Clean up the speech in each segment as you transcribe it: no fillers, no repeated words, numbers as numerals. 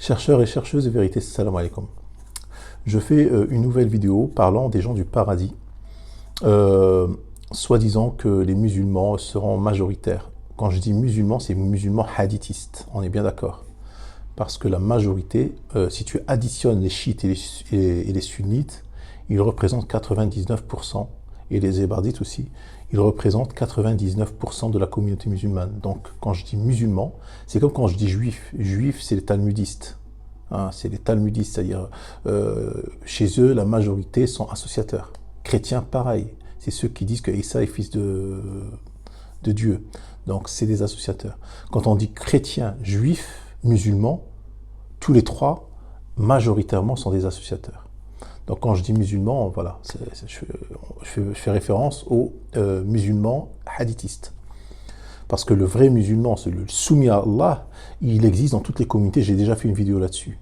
Chercheurs et chercheuses de vérité, salam alaikum. Je fais une nouvelle vidéo parlant des gens du paradis, soi-disant que les musulmans seront majoritaires. Quand je dis musulmans, c'est musulmans hadithistes, on est bien d'accord. Parce que la majorité, si tu additionnes les chiites et les sunnites, ils représentent 99%, et les hébardites aussi, ils représentent 99% de la communauté musulmane. Donc quand je dis musulmans, c'est comme quand je dis juif. Juif, c'est les talmudistes. Hein, c'est les talmudistes, c'est-à-dire chez eux, la majorité sont associateurs. Chrétiens, pareil. C'est ceux qui disent que Isa est fils de Dieu. Donc c'est des associateurs. Quand on dit chrétiens, juifs, musulmans, tous les trois, majoritairement, sont des associateurs. Donc quand je dis musulmans, voilà, je fais référence aux musulmans hadithistes. Parce que le vrai musulman, c'est le soumis à Allah, il existe dans toutes les communautés, j'ai déjà fait une vidéo là-dessus.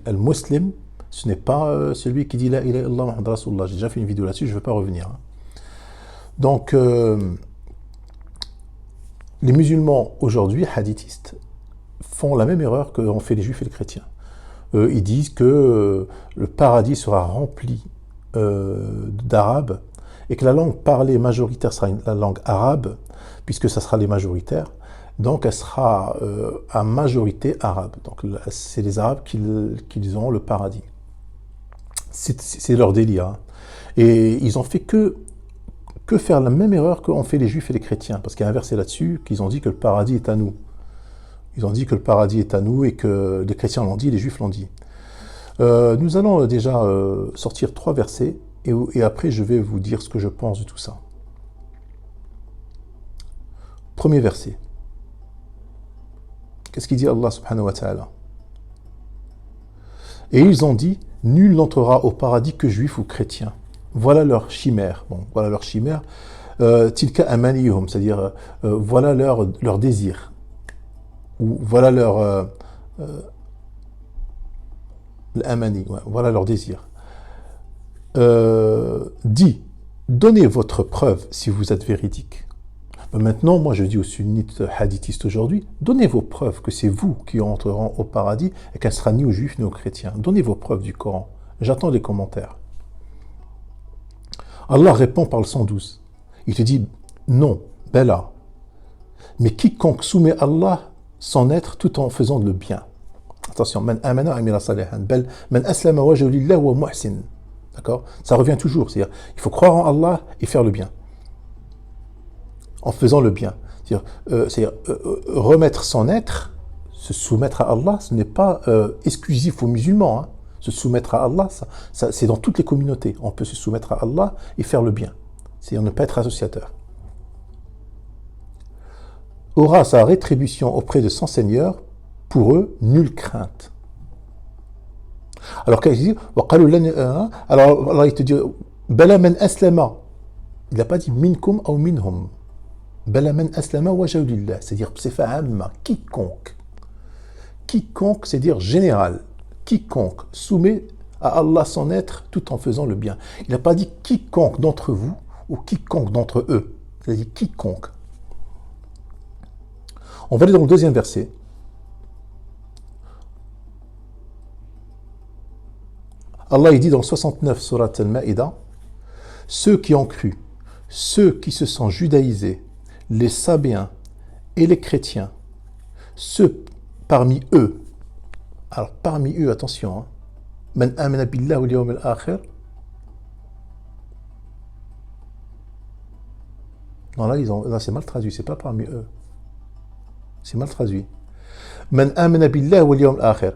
Al-Muslim, ce n'est pas celui qui dit La ilaha illallah Muhammad Rasulullah, j'ai déjà fait une vidéo là-dessus, je ne vais pas revenir. Donc, les musulmans aujourd'hui, hadithistes, font la même erreur qu'ont fait les juifs et les chrétiens. Ils disent que le paradis sera rempli d'arabes et que la langue parlée majoritaire sera la langue arabe, puisque ça sera les majoritaires. Donc elle sera à majorité arabe. Donc c'est les arabes qui auront le paradis. C'est leur délire. Hein. Et ils ont fait que faire la même erreur qu'ont fait les juifs et les chrétiens, parce qu'il y a un verset là-dessus qu'ils ont dit que le paradis est à nous. Ils ont dit que le paradis est à nous et que les chrétiens l'ont dit, les juifs l'ont dit. Nous allons déjà sortir 3 versets et après je vais vous dire ce que je pense de tout ça. Premier verset. Qu'est-ce qu'il dit Allah subhanahu wa ta'ala? Et ils ont dit, nul n'entrera au paradis que juif ou chrétien. Voilà leur chimère. Bon, voilà leur chimère. Tilka amaniyuhum, c'est-à-dire voilà leur désir. Ou voilà leur l'amani, ouais, voilà leur désir. Dit, donnez votre preuve si vous êtes véridique. Maintenant, moi je dis aux sunnites hadithistes aujourd'hui, donnez vos preuves que c'est vous qui entreront au paradis et qu'elle sera ni aux juifs ni aux chrétiens. Donnez vos preuves du Coran. J'attends les commentaires. Allah répond par le 112. Il te dit, non, Bella. Mais quiconque soumet Allah son être tout en faisant le bien. Attention, man amana amila salihan, bel man aslama wajhu lillah wa muhsin. D'accord? Ça revient toujours, c'est-à-dire il faut croire en Allah et faire le bien. En faisant le bien. C'est-à-dire remettre son être, se soumettre à Allah, ce n'est pas exclusif aux musulmans. Hein. Se soumettre à Allah, ça, c'est dans toutes les communautés. On peut se soumettre à Allah et faire le bien. C'est-à-dire ne pas être associateur. Aura sa rétribution auprès de son Seigneur, pour eux, nulle crainte. Alors, quand il dit, alors il te dit, Bala man aslama. Il n'a pas dit minkum ou minhum. Bala man aslama wajhu lillah. C'est-à-dire, c'est fa'amma, quiconque. Quiconque, c'est dire général. Quiconque soumet à Allah son être tout en faisant le bien. Il n'a pas dit quiconque d'entre vous ou quiconque d'entre eux. C'est-à-dire quiconque. On va aller dans le deuxième verset. Allah il dit dans le 69 surat Al-Ma'idah, ceux qui ont cru, ceux qui se sont judaïsés, les sabéens et les chrétiens, ceux parmi eux, alors parmi eux, attention, hein, man amana billah wal yawm al-akhir. Non là c'est mal traduit, c'est pas parmi eux. C'est mal traduit. Man amana billah wal yawm al-akhir.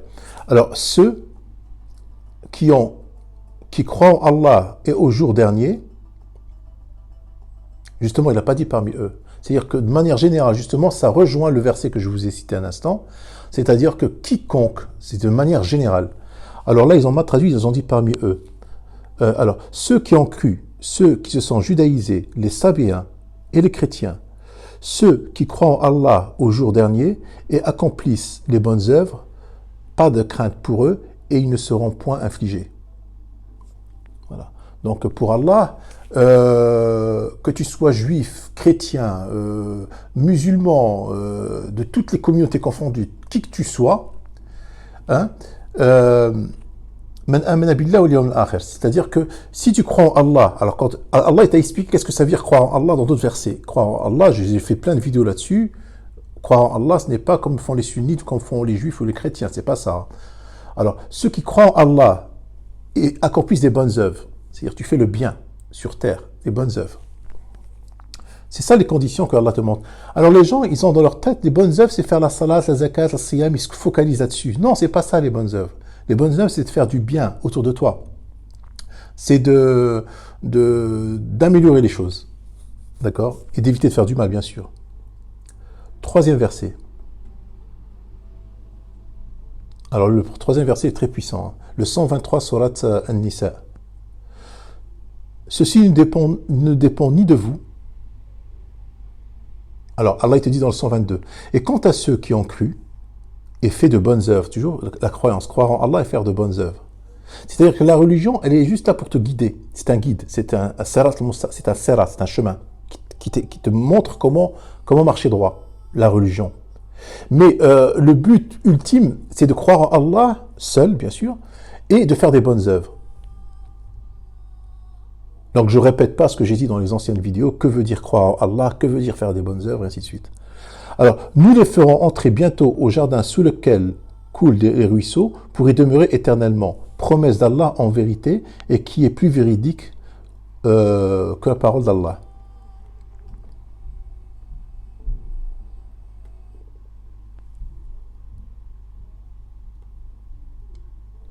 Alors ceux qui croient en Allah et au jour dernier, justement, il n'a pas dit parmi eux. C'est-à-dire que de manière générale, justement, ça rejoint le verset que je vous ai cité un instant, c'est-à-dire que quiconque, c'est de manière générale. Alors là, ils ont mal traduit, ils ont dit parmi eux. Alors, ceux qui ont cru, ceux qui se sont judaïsés, les sabéens et les chrétiens, ceux qui croient en Allah au jour dernier et accomplissent les bonnes œuvres, pas de crainte pour eux, et ils ne seront point infligés. Voilà. Donc pour Allah, que tu sois juif, chrétien, musulman, de toutes les communautés confondues, qui que tu sois, Hein? Man amana billah wal yawm al-akhir. C'est-à-dire que si tu crois en Allah, alors quand Allah t'a expliqué qu'est-ce que ça veut dire croire en Allah dans d'autres versets. Croire en Allah, j'ai fait plein de vidéos là-dessus. Croire en Allah, ce n'est pas comme font les sunnites, comme font les juifs ou les chrétiens, c'est pas ça. Alors, ceux qui croient en Allah et accomplissent des bonnes œuvres, c'est-à-dire tu fais le bien sur terre, des bonnes œuvres. C'est ça les conditions que Allah te montre. Alors les gens, ils ont dans leur tête, les bonnes œuvres, c'est faire la salat, la zakat, la siyam, ils se focalisent là-dessus. Non, c'est pas ça les bonnes œuvres. Les bonnes œuvres, c'est de faire du bien autour de toi. C'est d'améliorer les choses. D'accord? Et d'éviter de faire du mal, bien sûr. Troisième verset. Alors le troisième verset est très puissant. Le 123 surat An-Nisa. Ceci ne dépend ni de vous. Alors Allah te dit dans le 122. Et quant à ceux qui ont cru et fait de bonnes œuvres, toujours la croyance, croire en Allah et faire de bonnes œuvres. C'est-à-dire que la religion, elle est juste là pour te guider. C'est un guide, c'est un sirat, c'est un chemin qui te montre comment marcher droit, la religion. Mais le but ultime, c'est de croire en Allah, seul bien sûr, et de faire des bonnes œuvres. Donc je ne répète pas ce que j'ai dit dans les anciennes vidéos, que veut dire croire en Allah, que veut dire faire des bonnes œuvres, et ainsi de suite. Alors, nous les ferons entrer bientôt au jardin sous lequel coulent des ruisseaux pour y demeurer éternellement. Promesse d'Allah en vérité, et qui est plus véridique que la parole d'Allah.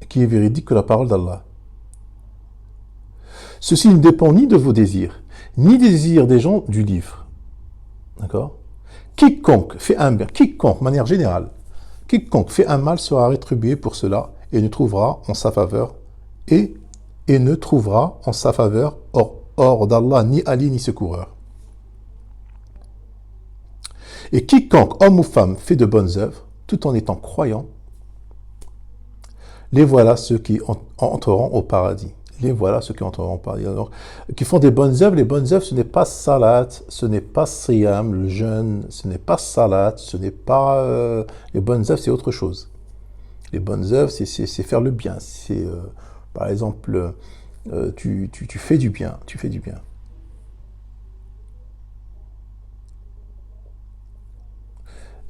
Qui est véridique que la parole d'Allah. Ceci ne dépend ni de vos désirs, ni des désirs des gens du livre. D'accord? Quiconque fait un bien, quiconque, de manière générale, quiconque fait un mal sera rétribué pour cela et ne trouvera en sa faveur ne trouvera en sa faveur hors d'Allah ni Ali ni secoureur. Et quiconque, homme ou femme, fait de bonnes œuvres, tout en étant croyant, les voilà ceux qui entreront au paradis. Les voilà ceux qui entreront au paradis. Alors, qui font des bonnes œuvres. Les bonnes œuvres, ce n'est pas salat, ce n'est pas siyam, le jeûne, ce n'est pas salat, ce n'est pas... les bonnes œuvres, c'est autre chose. Les bonnes œuvres, c'est faire le bien. C'est, par exemple, tu fais du bien, tu fais du bien.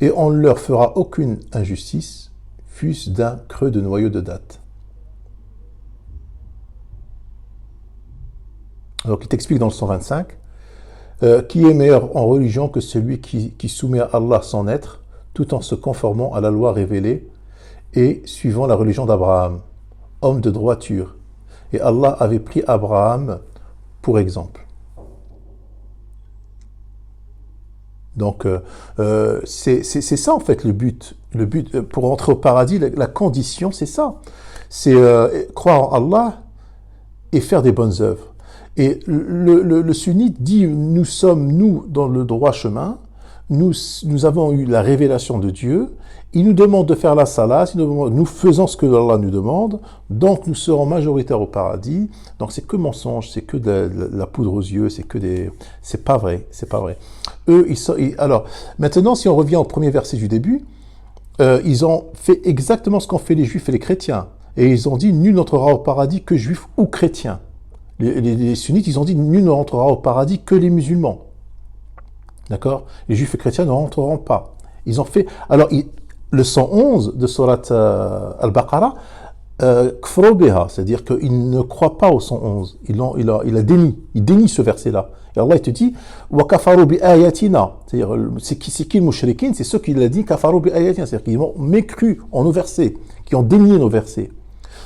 Et on ne leur fera aucune injustice, fût-ce d'un creux de noyau de date. Donc il t'explique dans le 125, qui est meilleur en religion que celui qui soumet à Allah son être, tout en se conformant à la loi révélée et suivant la religion d'Abraham, homme de droiture. Et Allah avait pris Abraham pour exemple. Donc c'est ça en fait le but. Le but pour entrer au paradis, la condition c'est ça. C'est croire en Allah et faire des bonnes œuvres. Et le sunnite dit, nous sommes, nous, dans le droit chemin, nous avons eu la révélation de Dieu, il nous demande de faire la salat, nous faisons ce que Allah nous demande, donc nous serons majoritaires au paradis, donc c'est que mensonge, c'est que de la poudre aux yeux, c'est pas vrai, c'est pas vrai. Eux, alors, maintenant, si on revient au premier verset du début, ils ont fait exactement ce qu'ont fait les juifs et les chrétiens, et ils ont dit, nul n'entrera au paradis que juifs ou chrétiens. Les sunnites, ils ont dit, nul ne rentrera au paradis que les musulmans. D'accord? Les juifs et chrétiens ne rentreront pas. Ils ont fait... Alors, le 111 de Surat Al-Baqarah, c'est-à-dire qu'ils ne croient pas au 111. Il a déni. Il dénie ce verset-là. Et Allah, il te dit, wa kafaru bi ayatina. C'est-à-dire, c'est qui le mushrikin? C'est ceux qui l'ont dit, kafaru bi ayatina. C'est-à-dire qu'ils ont mécru en nos versets, qui ont dénié nos versets.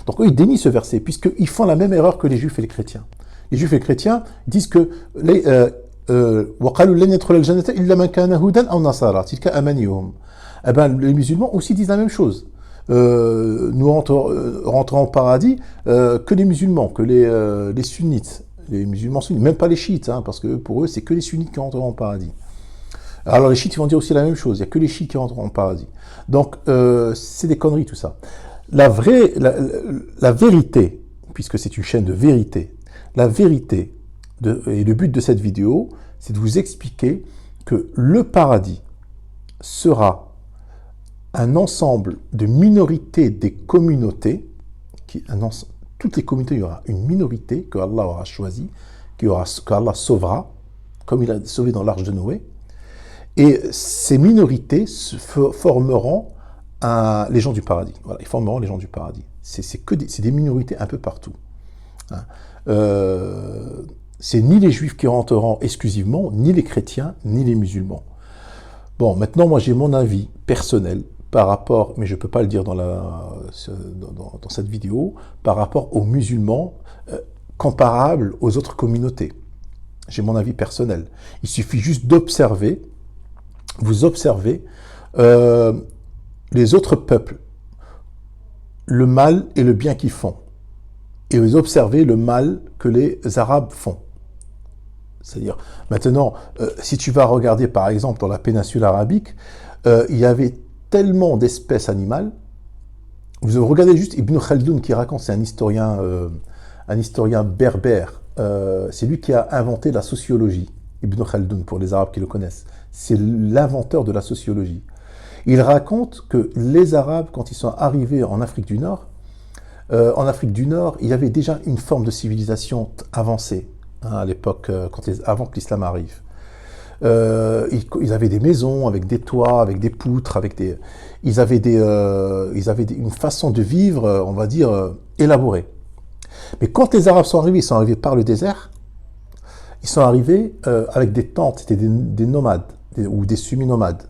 Donc eux, ils dénient ce verset, puisqu'ils font la même erreur que les juifs et les chrétiens. Les juifs et les chrétiens disent que eh ben, les musulmans aussi disent la même chose. Nous rentrons au paradis que les musulmans, que les sunnites. Les musulmans sunnites, même pas les chiites, hein, parce que pour eux, c'est que les sunnites qui rentreront au paradis. Alors les chiites, ils vont dire aussi la même chose, il n'y a que les chiites qui rentreront au paradis. Donc, c'est des conneries tout ça. La vérité, puisque c'est une chaîne de vérité, la vérité, et le but de cette vidéo, c'est de vous expliquer que le paradis sera un ensemble de minorités des communautés, toutes les communautés, il y aura une minorité que Allah aura choisie, qu'Allah sauvera, comme il a sauvé dans l'arche de Noé, et ces minorités formeront les gens du paradis. Voilà, ils formeront les gens du paradis. C'est des minorités un peu partout. Hein. C'est ni les juifs qui rentreront exclusivement, ni les chrétiens, ni les musulmans. Bon, maintenant, moi, j'ai mon avis personnel par rapport, mais je ne peux pas le dire dans cette vidéo, par rapport aux musulmans comparables aux autres communautés. J'ai mon avis personnel. Il suffit juste d'observer, vous observez les autres peuples, le mal et le bien qu'ils font. Et vous observez le mal que les Arabes font. C'est-à-dire, maintenant, si tu vas regarder par exemple dans la péninsule arabique, il y avait tellement d'espèces animales. Vous regardez juste Ibn Khaldoun qui raconte, c'est un historien berbère. C'est lui qui a inventé la sociologie. Ibn Khaldoun, pour les Arabes qui le connaissent. C'est l'inventeur de la sociologie. Il raconte que les Arabes, quand ils sont arrivés en Afrique du Nord, il y avait déjà une forme de civilisation avancée, hein, à l'époque, avant que l'islam arrive. Ils avaient des maisons avec des toits, avec des poutres, ils avaient une façon de vivre, on va dire, élaborée. Mais quand les Arabes sont arrivés par le désert, ils sont arrivés avec des tentes, c'était des nomades, ou des semi-nomades.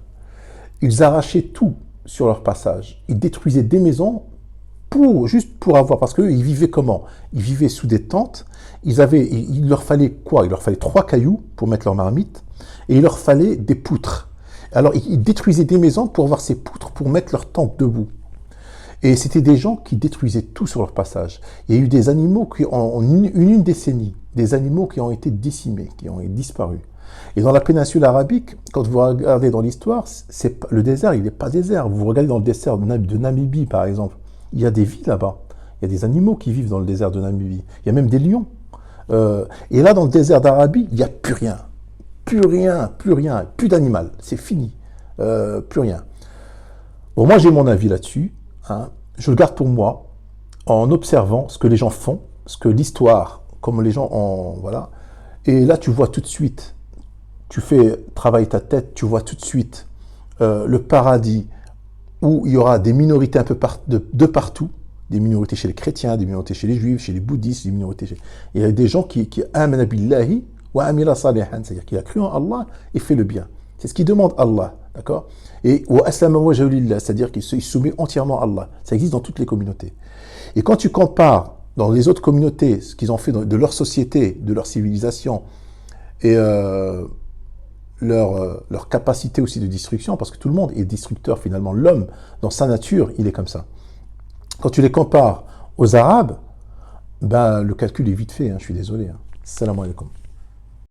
Ils arrachaient tout sur leur passage. Ils détruisaient des maisons juste pour avoir, parce qu'eux, ils vivaient comment? Ils vivaient sous des tentes, il leur fallait quoi? Il leur fallait 3 cailloux pour mettre leur marmite, et il leur fallait des poutres. Alors, ils détruisaient des maisons pour avoir ces poutres pour mettre leur tente debout. Et c'était des gens qui détruisaient tout sur leur passage. Il y a eu des animaux qui, en une décennie, des animaux qui ont été décimés, qui ont disparu. Et dans la péninsule arabique, quand vous regardez dans l'histoire, le désert, il n'est pas désert. Vous regardez dans le désert de Namibie, par exemple, il y a des vies là-bas. Il y a des animaux qui vivent dans le désert de Namibie. Il y a même des lions. Et là, dans le désert d'Arabie, il n'y a plus rien. Plus rien, plus rien, plus d'animal. C'est fini. Plus rien. Bon, moi, j'ai mon avis là-dessus. Hein. Je le garde pour moi, en observant ce que les gens font, ce que l'histoire, comme les gens ont... Voilà. Et là, tu vois tout de suite, tu travailles ta tête, tu vois tout de suite le paradis où il y aura des minorités un peu de partout, des minorités chez les chrétiens, des minorités chez les juifs, chez les bouddhistes, des minorités chez... Il y a des gens qui amana billahi wa amila salihan, c'est-à-dire qu'il a cru en Allah et fait le bien. C'est ce qu'il demande Allah, d'accord? Et wa aslama wajhahu lillah, c'est-à-dire qu'il se soumet entièrement à Allah. Ça existe dans toutes les communautés. Et quand tu compares dans les autres communautés ce qu'ils ont fait de leur société, de leur civilisation et leur capacité aussi de destruction, parce que tout le monde est destructeur finalement. L'homme, dans sa nature, il est comme ça. Quand tu les compares aux Arabes, ben, le calcul est vite fait, hein, je suis désolé. Hein. Salam alaikum.